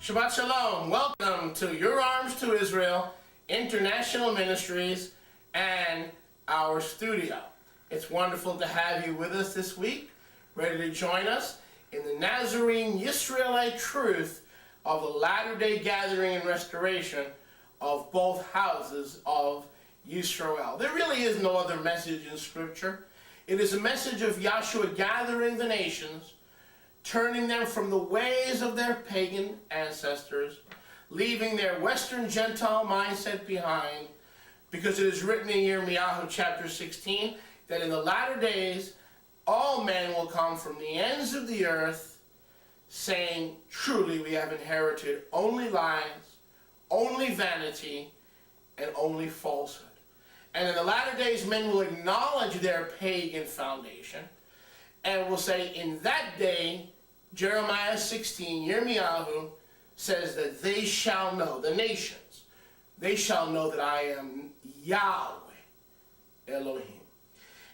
Shabbat Shalom. Welcome to Your Arms to Israel International Ministries and our studio. It's wonderful to have you with us this week, ready to join us in the Nazarene Yisraelite truth of the latter-day gathering and restoration of both houses of Yisrael. There really is no other message in Scripture. It is a message of Yahshua gathering the nations, turning them from the ways of their pagan ancestors, leaving their Western Gentile mindset behind, because it is written in Yirmiyahu chapter 16 that in the latter days all men will come from the ends of the earth, saying, truly we have inherited only lies, only vanity, and only falsehood. And in the latter days men will acknowledge their pagan foundation and will say, in that day, Jeremiah 16, Yirmiyahu says that they shall know, the nations, they shall know that I am Yahweh Elohim.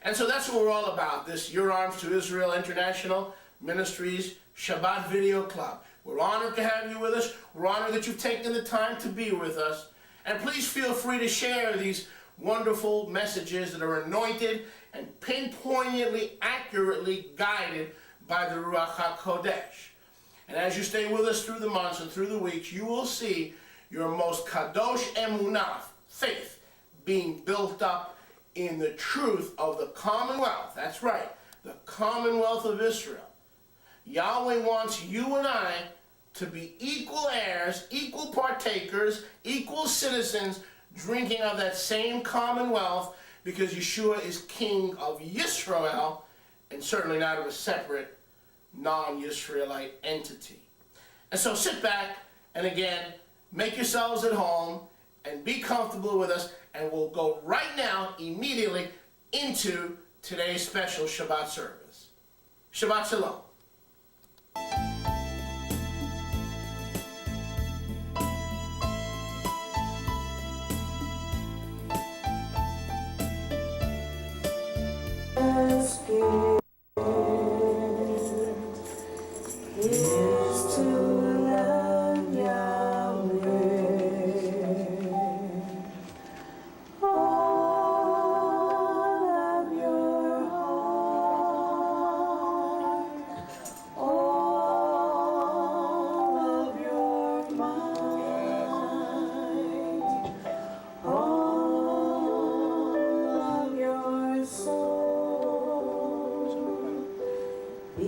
And so that's what we're all about, this Your Arms to Israel International Ministries Shabbat Video Club. We're honored to have you with us. We're honored that you've taken the time to be with us. And please feel free to share these wonderful messages that are anointed and pinpointedly, accurately guided by the Ruach HaKodesh. And as you stay with us through the months and through the weeks, you will see your most kadosh emunah, faith, being built up in the truth of the commonwealth. That's right, the commonwealth of Israel. Yahweh wants you and I to be equal heirs, equal partakers, equal citizens, drinking of that same commonwealth, because Yeshua is king of Yisrael, and certainly not of a separate non-Yisraelite entity. And so sit back and again, make yourselves at home and be comfortable with us, and we'll go right now, immediately, into today's special Shabbat service. Shabbat Shalom. Is to love Yahweh, all of your heart, all of your mind, all of your soul. Be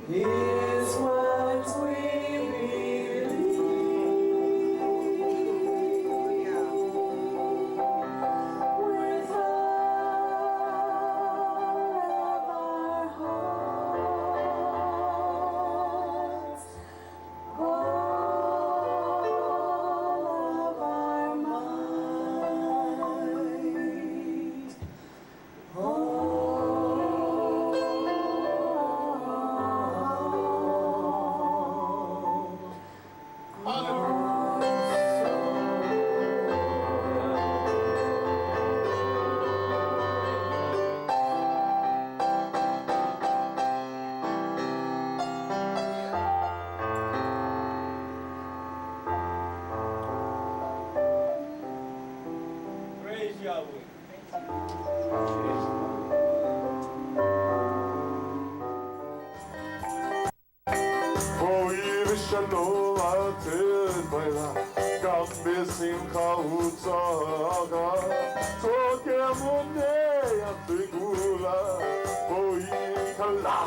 is what we believe. With all of our hearts, all of our might, Praise Yahweh. Og i Shalom aten baila Gam besimcha utzaga Tokemone yatigula Oi kala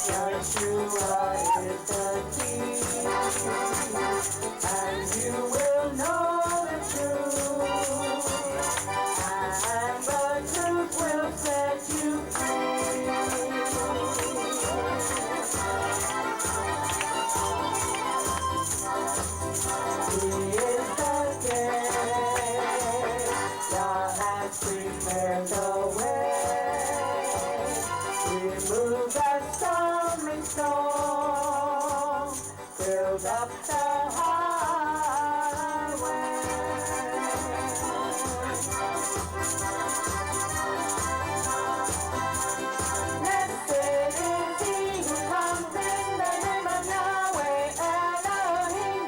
Yeshua is the King, and you will know the truth, and the truth will set you free. He is the gate, Yah has prepared the way. Remove the stumbling stone, build up the highway. Blessed is he who comes in the name of Yahweh Elohim.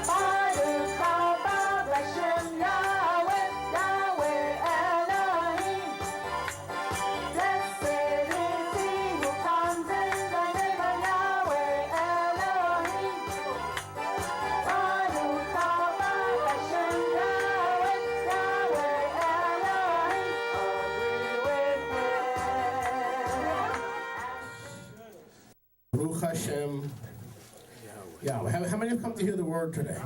Baruch haba Hashem Yahweh, Yahweh Elohim. Blessed is he who comes in the name of Yahweh Elohim. Baruch haba Hashem Yahweh, Yahweh Elohim. Agree with Baruch Hashem. Yahweh. How many have come to hear the word today?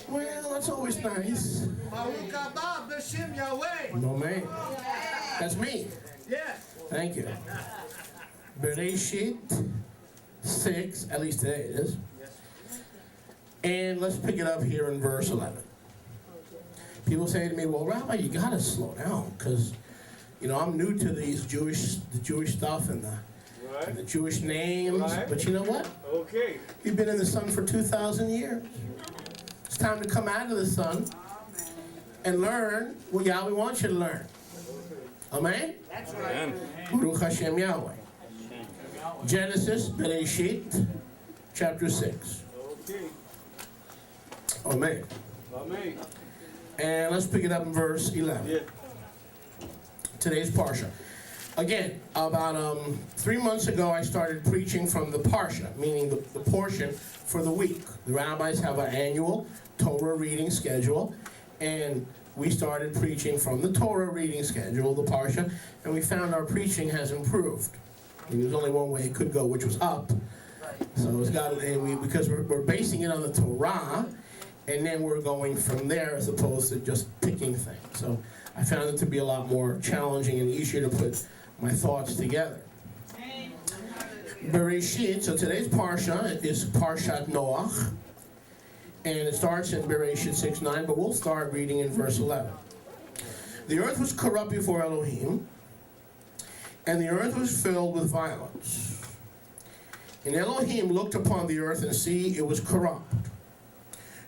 Well, that's always nice. Baruch haba b'shem Yahweh. No, man. That's me. Yes. Thank you. Bereshit 6, at least today it is. And let's pick it up here in verse 11. People say to me, well, Rabbi, you got to slow down because, I'm new to the Jewish stuff and the Jewish names. Right. But you know what? Okay. You've been in the sun for 2,000 years. It's time to come out of the sun and learn what Yahweh wants you to learn. Amen? That's right. Baruch Hashem Yahweh. Genesis, Bereshit, chapter 6. Okay. Amen. Amen. And let's pick it up in verse 11. Yeah. Today's Parsha. Again, about 3 months ago, I started preaching from the Parsha, meaning the portion for the week. The rabbis have an annual Torah reading schedule, and we started preaching from the Torah reading schedule, the Parsha, and we found our preaching has improved. I mean, there's only one way it could go, which was up. So it's got, because we're basing it on the Torah, and then we're going from there as opposed to just picking things. So I found it to be a lot more challenging and easier to put my thoughts together. Bereshit, so today's Parsha is Parshat Noach, and it starts in Bereshit 6:9, but we'll start reading in verse 11. The earth was corrupt before Elohim, and the earth was filled with violence. And Elohim looked upon the earth, and see, it was corrupt.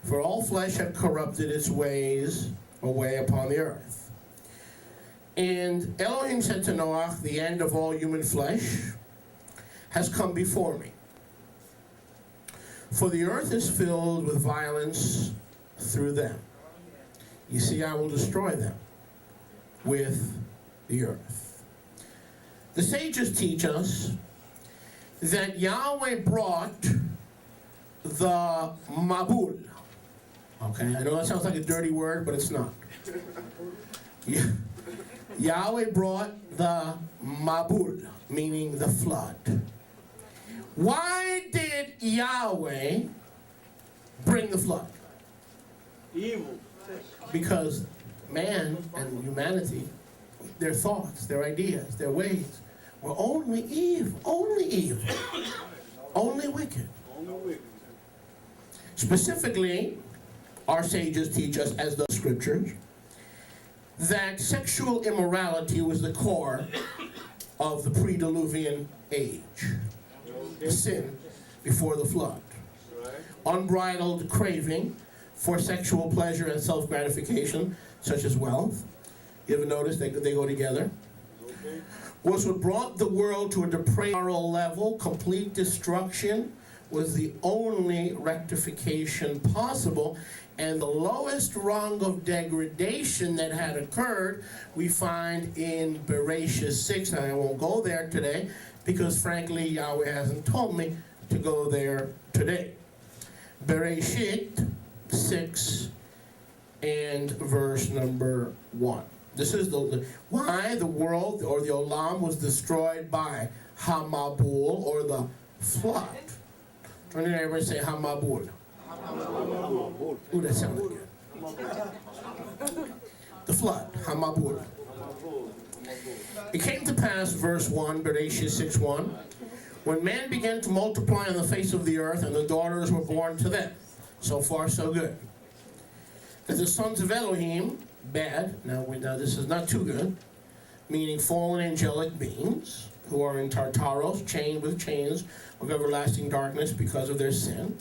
For all flesh had corrupted its ways away upon the earth. And Elohim said to Noach, the end of all human flesh has come before me. For the earth is filled with violence through them. You see, I will destroy them with the earth. The sages teach us that Yahweh brought the Mabul. Okay, I know that sounds like a dirty word, but it's not. Yahweh brought the Mabul, meaning the flood. Why did Yahweh bring the flood? Evil. Because man and humanity, their thoughts, their ideas, their ways were only evil, only wicked. Only wicked. Specifically, our sages teach us, as the scriptures, that sexual immorality was the core of the pre-Diluvian age. The sin before the flood. Right. Unbridled craving for sexual pleasure and self-gratification, such as wealth. You ever notice they go together? Okay. Was what brought the world to a depraved moral level. Complete destruction was the only rectification possible. And the lowest rung of degradation that had occurred, we find in Bereshit 6. And I won't go there today, because frankly, Yahweh hasn't told me to go there today. Bereshit 6 and verse number 1. This is why the world, or the Olam, was destroyed by Hamabul, or the flood. Turn to your neighbor and say Hamabul. Ooh, that sounded good. The flood, Hamabul. It came to pass, verse 1, Bereshit 6:1, when man began to multiply on the face of the earth, and the daughters were born to them. So far, so good. That the sons of Elohim, bad, now this is not too good, meaning fallen angelic beings, who are in Tartaros, chained with chains of everlasting darkness because of their sin,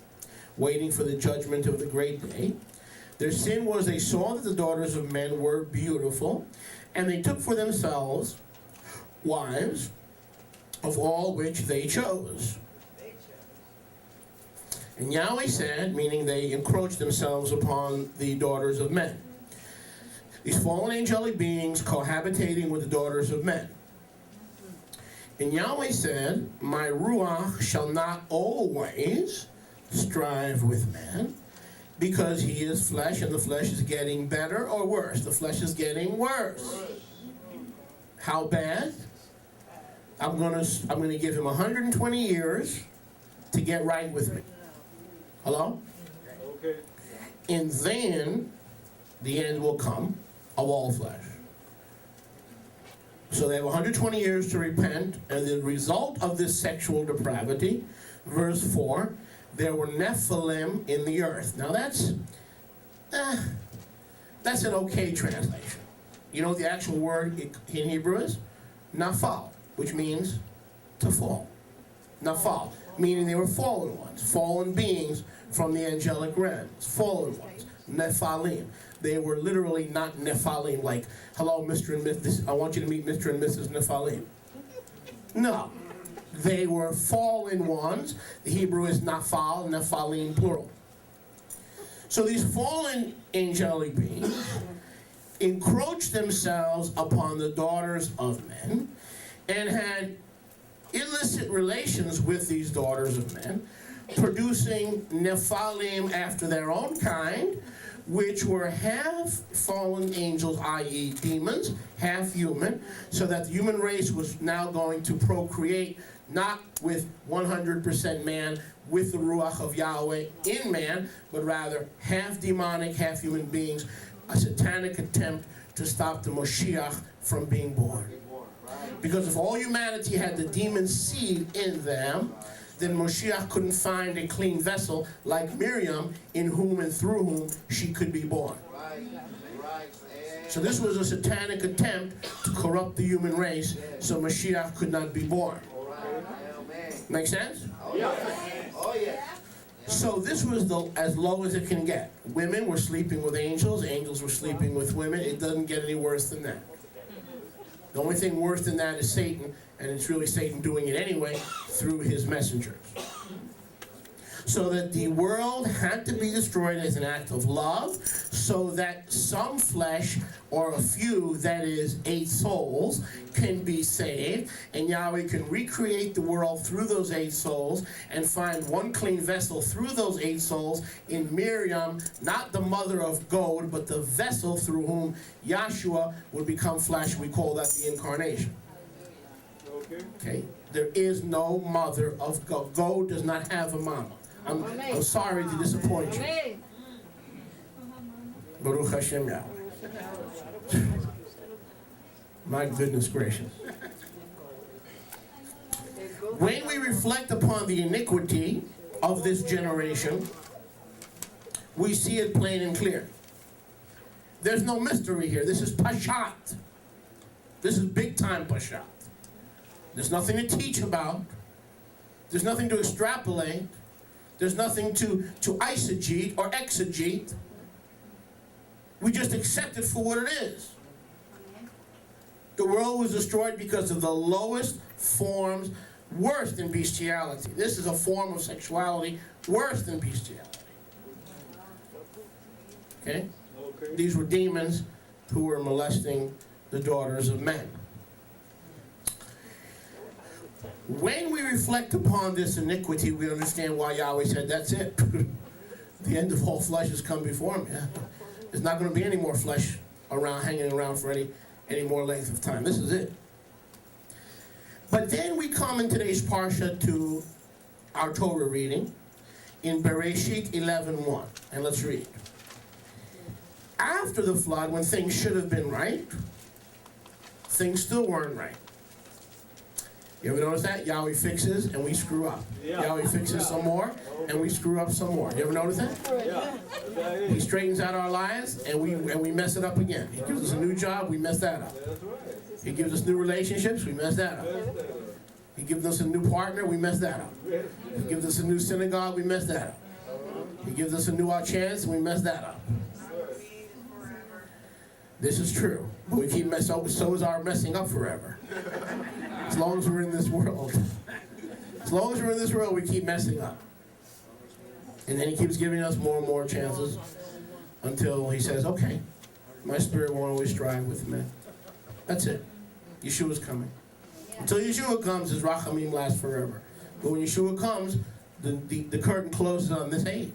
waiting for the judgment of the great day. Their sin was they saw that the daughters of men were beautiful, and they took for themselves wives of all which they chose. And Yahweh said, meaning they encroached themselves upon the daughters of men. These fallen angelic beings cohabitating with the daughters of men. And Yahweh said, my Ruach shall not always strive with man, because he is flesh, and the flesh is getting better or worse. The flesh is getting worse. How bad? I'm gonna give him 120 years to get right with me. Hello? Okay. And then the end will come of all flesh. So they have 120 years to repent, and the result of this sexual depravity, verse 4, there were Nephilim in the earth. Now that's an okay translation. You know what the actual word in Hebrew is? Nafal, which means to fall. Nafal, meaning they were fallen ones, fallen beings from the angelic realms, fallen ones, Nephilim. They were literally not Nephilim, like, hello, Mr. and Mrs. I want you to meet Mr. and Mrs. Nephilim. No. They were fallen ones. The Hebrew is Nafal, Nephilim, plural. So these fallen angelic beings encroached themselves upon the daughters of men and had illicit relations with these daughters of men, producing Nephilim after their own kind, which were half fallen angels, i.e. demons, half human, so that the human race was now going to procreate not with 100% man, with the Ruach of Yahweh in man, but rather half demonic, half human beings, a satanic attempt to stop the Moshiach from being born. Because if all humanity had the demon seed in them, then Moshiach couldn't find a clean vessel like Miriam, in whom and through whom she could be born. So this was a satanic attempt to corrupt the human race, so Mashiach could not be born. Make sense? So this was as low as it can get. Women were sleeping with angels, angels were sleeping with women. It doesn't get any worse than that. The only thing worse than that is Satan, and it's really Satan doing it anyway through his messengers. So that the world had to be destroyed as an act of love, so that some flesh, or a few, that is 8 souls, can be saved, and Yahweh can recreate the world through those 8 souls, and find one clean vessel through those 8 souls in Miriam, not the mother of God, but the vessel through whom Yahshua would become flesh. We call that the incarnation. Okay? There is no mother of God. God does not have a mama. I'm sorry to disappoint you. Baruch Hashem Yahweh. My goodness gracious. When we reflect upon the iniquity of this generation, we see it plain and clear. There's no mystery here. This is Pashat. This is big time Pashat. There's nothing to teach about. There's nothing to extrapolate. There's nothing to eisegete or exegete. We just accept it for what it is. The world was destroyed because of the lowest forms, worse than bestiality. This is a form of sexuality worse than bestiality. Okay? These were demons who were molesting the daughters of men. When we reflect upon this iniquity, we understand why Yahweh said, that's it. The end of all flesh has come before me. There's not going to be any more flesh hanging around for any more length of time. This is it. But then we come in today's Parsha to our Torah reading in Bereshit 11:1. And let's read. After the flood, when things should have been right, things still weren't right. You ever notice that? Yahweh fixes and we screw up. Yeah. Yahweh fixes some more and we screw up some more. You ever notice that? Yeah. He straightens out our lives and we mess it up again. He gives us a new job, we mess that up. That's right. He gives us new relationships, we mess that up. He gives us a new partner, we mess that up. He gives us a new synagogue, we mess that up. He gives us a new chance, and we mess that up. This is true. But we keep messing up, so is our messing up forever. As long as we're in this world. As long as we're in this world, we keep messing up. And then he keeps giving us more and more chances until he says, okay, my spirit won't always strive with men. That's it. Yeshua's coming. Until Yeshua comes, his rachamim lasts forever. But when Yeshua comes, the curtain closes on this age.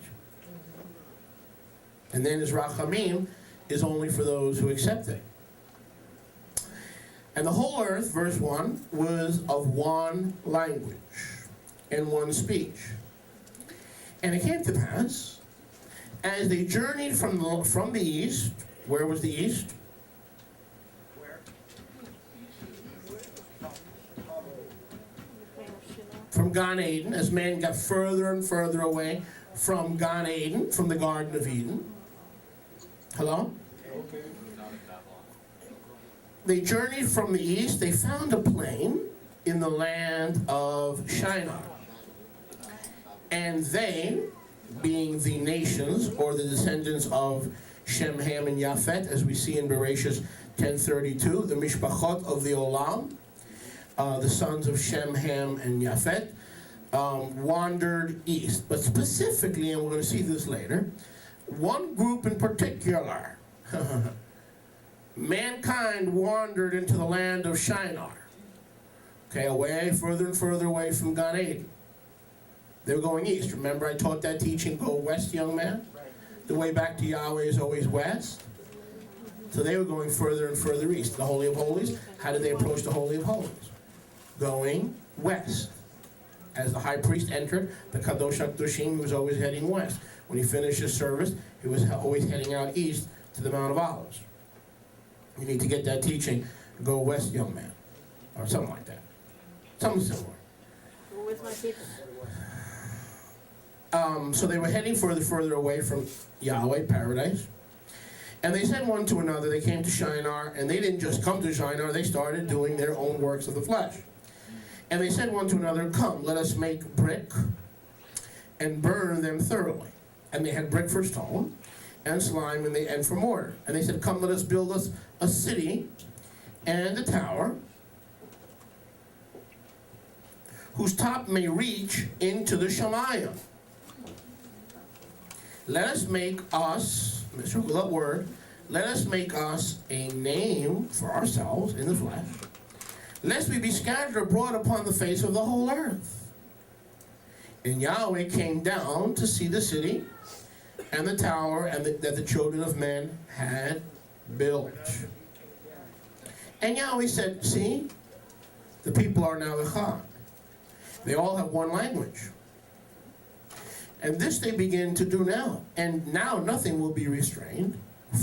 And then his rachamim is only for those who accept it. And the whole earth, verse 1, was of one language and one speech. And it came to pass, as they journeyed from the east, where was the east? From Gan Eden, as man got further and further away from Gan Eden, from the Garden of Eden. Hello? Okay. They journeyed from the east. They found a plain in the land of Shinar. And they, being the nations, or the descendants of Shem, Ham, and Yafet, as we see in Bereshit 10:32, the Mishpachot of the Olam, the sons of Shem, Ham, and Yafet, wandered east. But specifically, and we're going to see this later, one group in particular, mankind wandered into the land of Shinar. Okay, away, further and further away from Gan Eden. They were going east. Remember I taught that teaching, go west, young man? the way back to Yahweh is always west. So they were going further and further east. The Holy of Holies, how did they approach the Holy of Holies? Going west. As the high priest entered the Kadosh HaKadoshim, he was always heading west. When he finished his service, he was always heading out east to the Mount of Olives. You need to get that teaching. Go west, young man. Or something like that. Something similar. Go with my people. So they were heading further away from Yahweh, paradise. And they said one to another, they came to Shinar, and they didn't just come to Shinar, they started doing their own works of the flesh. And they said one to another, come, let us make brick and burn them thoroughly. And they had brick for stone, and slime and for mortar. And they said, come, let us build us a city and a tower, whose top may reach into the Shemayim. Let us make us, circle that word, let us make us a name for ourselves in the flesh, lest we be scattered abroad upon the face of the whole earth. And Yahweh came down to see the city and the tower that the children of men had built. And Yahweh said, see, the people are now echad. They all have one language. And this they begin to do now. And now nothing will be restrained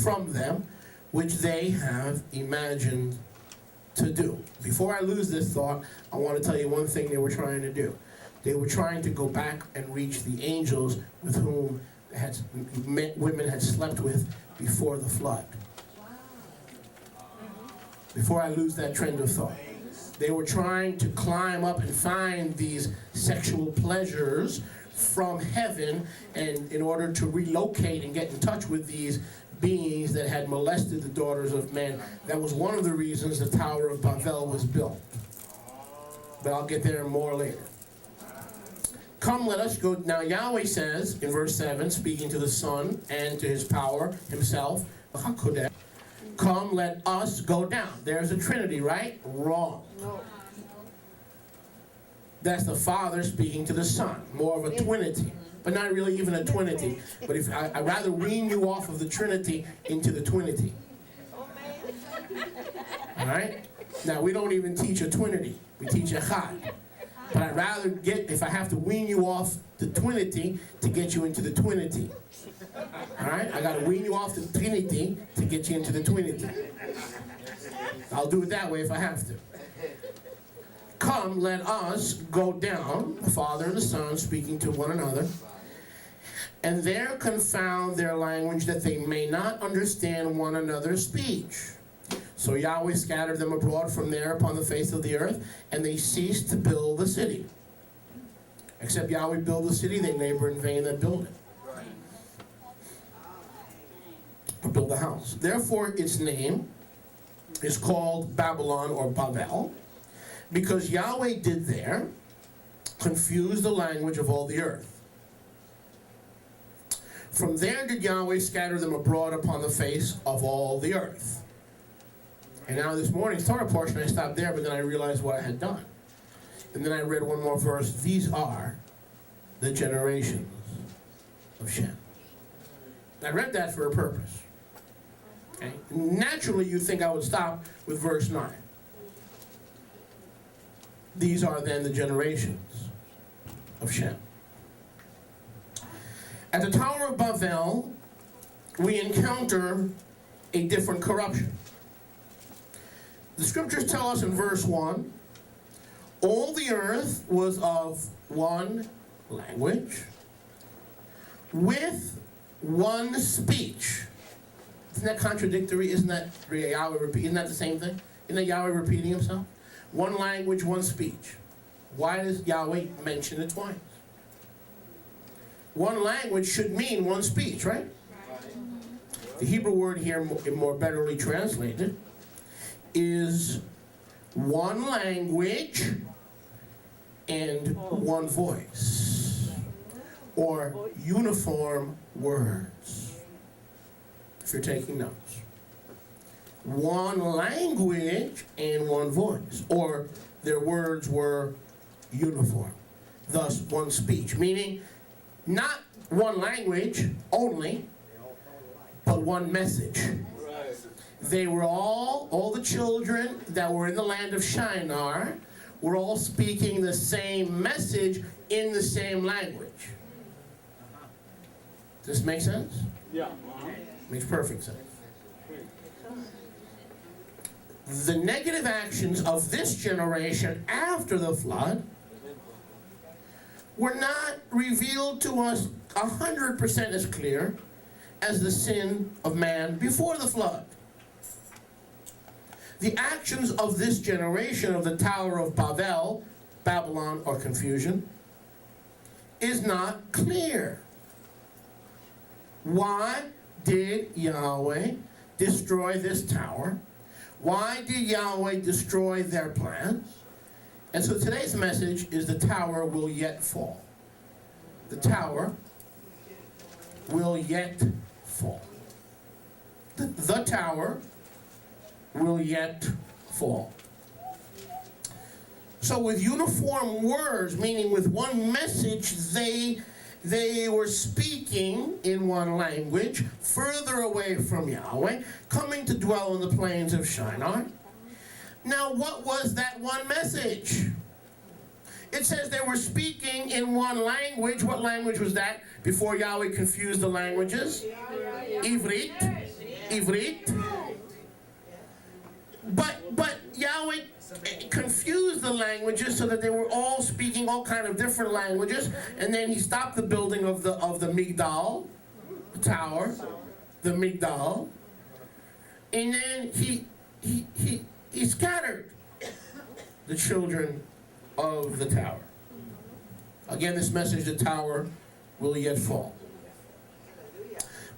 from them, which they have imagined to do. Before I lose this thought, I want to tell you one thing they were trying to do. They were trying to go back and reach the angels with whom women had slept with before the flood. Before I lose that trend of thought. They were trying to climb up and find these sexual pleasures from heaven, and in order to relocate and get in touch with these beings that had molested the daughters of men. That was one of the reasons the Tower of Babel was built. But I'll get there more later. Come, let us go. Now Yahweh says in verse 7, speaking to the Son and to his power himself, come, let us go down. There's a Trinity, right? Wrong. No. That's the Father speaking to the Son. More of a twinity. But not really even a twinity. But if I'd rather wean you off of the Trinity into the twinity. Alright? Now we don't even teach a twinity. We teach echad. But I'd rather if I have to wean you off the twinity to get you into the twinity. Alright? I gotta wean you off the trinity to get you into the twinity. I'll do it that way if I have to. Come, let us go down, the Father and the Son speaking to one another, and there confound their language that they may not understand one another's speech. So Yahweh scattered them abroad from there upon the face of the earth, and they ceased to build the city. Except Yahweh build the city, they labor in vain that build it. Or build the house. Therefore its name is called Babylon or Babel, because Yahweh did there confuse the language of all the earth. From there did Yahweh scatter them abroad upon the face of all the earth. And now this morning's Torah portion, I stopped there, but then I realized what I had done. And then I read one more verse. These are the generations of Shem. I read that for a purpose. Okay? Naturally, you think I would stop with verse 9. These are then the generations of Shem. At the Tower of Babel, we encounter a different corruption. The scriptures tell us in verse 1, all the earth was of one language, with one speech. Isn't that contradictory? Isn't that Yahweh isn't that the same thing? Isn't that Yahweh repeating himself? One language, one speech. Why does Yahweh mention it twice? One language should mean one speech, right? The Hebrew word here, more betterly translated, is one language and one voice, or uniform words, if you're taking notes. One language and one voice, or their words were uniform, thus one speech, meaning not one language only, but one message. Right. They were all the children that were in the land of Shinar, were all speaking the same message in the same language. Does this make sense? Yeah. Makes perfect sense. The negative actions of this generation after the flood were not revealed to us 100% as clear as the sin of man before the flood. The actions of this generation of the Tower of Babel, Babylon or confusion, is not clear. Why did Yahweh destroy this tower? Why did Yahweh destroy their plans? And so today's message is the tower will yet fall. The tower will yet fall. The tower will yet fall. So with uniform words, meaning with one message, they were speaking in one language, further away from Yahweh, coming to dwell in the plains of Shinar. Now, what was that one message? It says they were speaking in one language. What language was that before Yahweh confused the languages? Ivrit. Ivrit. But Yahweh confused the languages so that they were all speaking all kind of different languages, and then he stopped the building of the Migdal, the tower, the Migdal, and then he scattered the children of the tower. Again, this message, the tower will yet fall.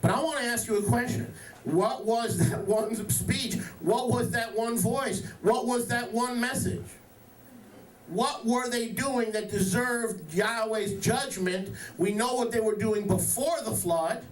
But I want to ask you a question. What was that one speech? What was that one voice? What was that one message? What were they doing that deserved Yahweh's judgment? We know what they were doing before the flood.